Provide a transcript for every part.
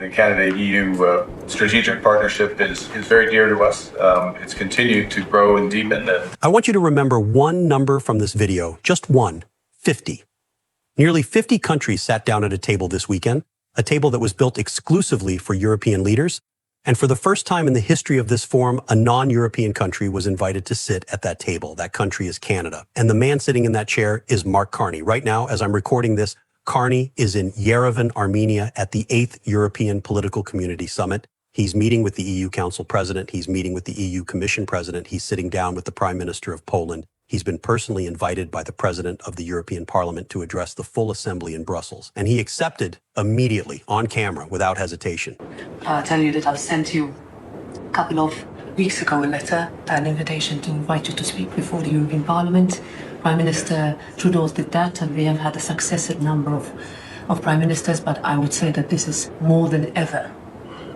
the Canada-EU strategic partnership is very dear to us. It's continued to grow and deepen. I want you to remember one number from this video, just one, 50. Nearly 50 countries sat down at a table this weekend, a table that was built exclusively for European leaders. And for the first time in the history of this forum, a non-European country was invited to sit at that table. That country is Canada. And the man sitting in that chair is Mark Carney. Right now, as I'm recording this, Carney is in Yerevan, Armenia at the 8th European Political Community Summit. He's meeting with the EU Council President. He's meeting with the EU Commission President. He's sitting down with the Prime Minister of Poland. He's been personally invited by the President of the European Parliament to address the full assembly in Brussels. And he accepted immediately, on camera, without hesitation. I'll tell you that I sent you a couple of weeks ago a letter, an invitation to invite you to speak before the European Parliament. Prime Minister Trudeau did that, and we have had a successive number of Prime Ministers, but I would say that this is more than ever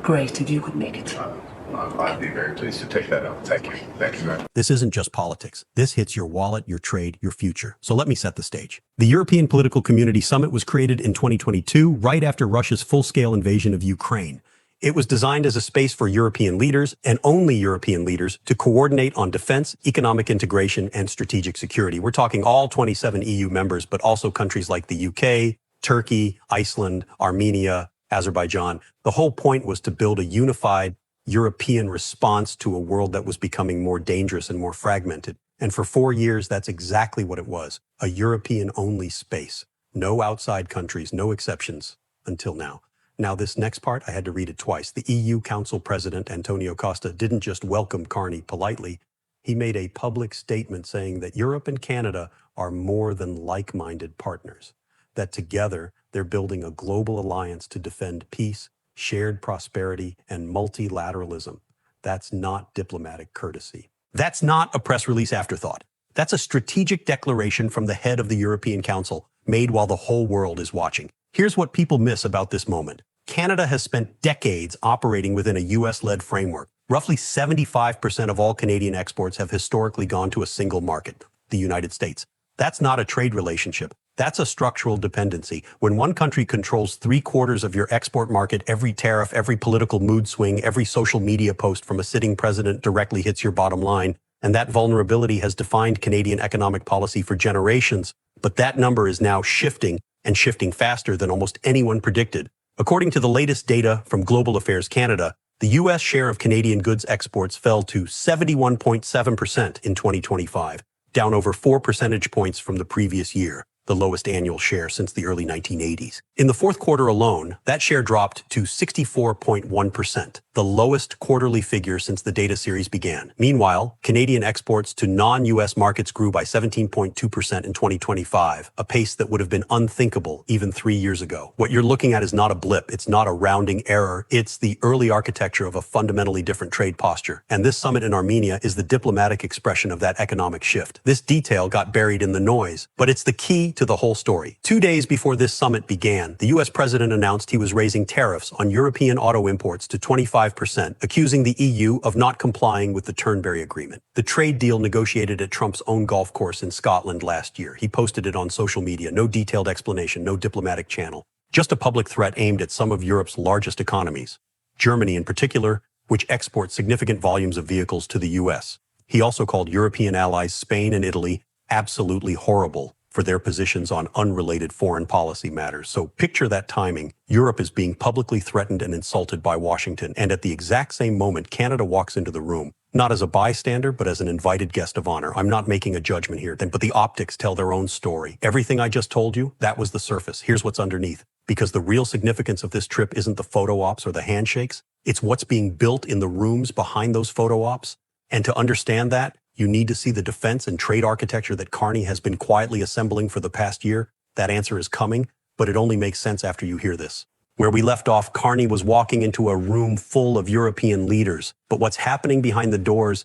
great if you could make it. I'd be very pleased to take that up. Thank you. Thank you very much. This isn't just politics. This hits your wallet, your trade, your future. So let me set the stage. The European Political Community Summit was created in 2022, right after Russia's full-scale invasion of Ukraine. It was designed as a space for European leaders, and only European leaders, to coordinate on defense, economic integration, and strategic security. We're talking all 27 EU members, but also countries like the UK, Turkey, Iceland, Armenia, Azerbaijan. The whole point was to build a unified European response to a world that was becoming more dangerous and more fragmented. And for 4 years, that's exactly what it was, a European-only space. No outside countries, no exceptions, until now. Now, this next part, I had to read it twice. The EU Council President, Antonio Costa, didn't just welcome Carney politely. He made a public statement saying that Europe and Canada are more than like-minded partners, that together they're building a global alliance to defend peace, shared prosperity, and multilateralism. That's not diplomatic courtesy. That's not a press release afterthought. That's a strategic declaration from the head of the European Council, made while the whole world is watching. Here's what people miss about this moment. Canada has spent decades operating within a US-led framework. Roughly 75% of all Canadian exports have historically gone to a single market, the United States. That's not a trade relationship. That's a structural dependency. When one country controls 3/4 of your export market, every tariff, every political mood swing, every social media post from a sitting president directly hits your bottom line. And that vulnerability has defined Canadian economic policy for generations. But that number is now shifting, and shifting faster than almost anyone predicted. According to the latest data from Global Affairs Canada, the U.S. share of Canadian goods exports fell to 71.7% in 2025, down over 4 percentage points from the previous year, the lowest annual share since the early 1980s. In the fourth quarter alone, that share dropped to 64.1%, the lowest quarterly figure since the data series began. Meanwhile, Canadian exports to non-US markets grew by 17.2% in 2025, a pace that would have been unthinkable even 3 years ago. What you're looking at is not a blip, it's not a rounding error, it's the early architecture of a fundamentally different trade posture. And this summit in Armenia is the diplomatic expression of that economic shift. This detail got buried in the noise, but it's the key to the whole story. 2 days before this summit began, the US president announced he was raising tariffs on European auto imports to 25%, accusing the EU of not complying with the Turnberry Agreement, the trade deal negotiated at Trump's own golf course in Scotland last year. He posted it on social media, no detailed explanation, no diplomatic channel, just a public threat aimed at some of Europe's largest economies, Germany in particular, which exports significant volumes of vehicles to the US. He also called European allies Spain and Italy absolutely horrible for their positions on unrelated foreign policy matters. So picture that timing. Europe is being publicly threatened and insulted by Washington, and at the exact same moment, Canada walks into the room, not as a bystander, but as an invited guest of honor. I'm not making a judgment here, but the optics tell their own story. Everything I just told you, that was the surface. Here's what's underneath. Because the real significance of this trip isn't the photo ops or the handshakes, it's what's being built in the rooms behind those photo ops. And to understand that, you need to see the defense and trade architecture that Carney has been quietly assembling for the past year. That answer is coming, but it only makes sense after you hear this. Where we left off, Carney was walking into a room full of European leaders. But what's happening behind the doors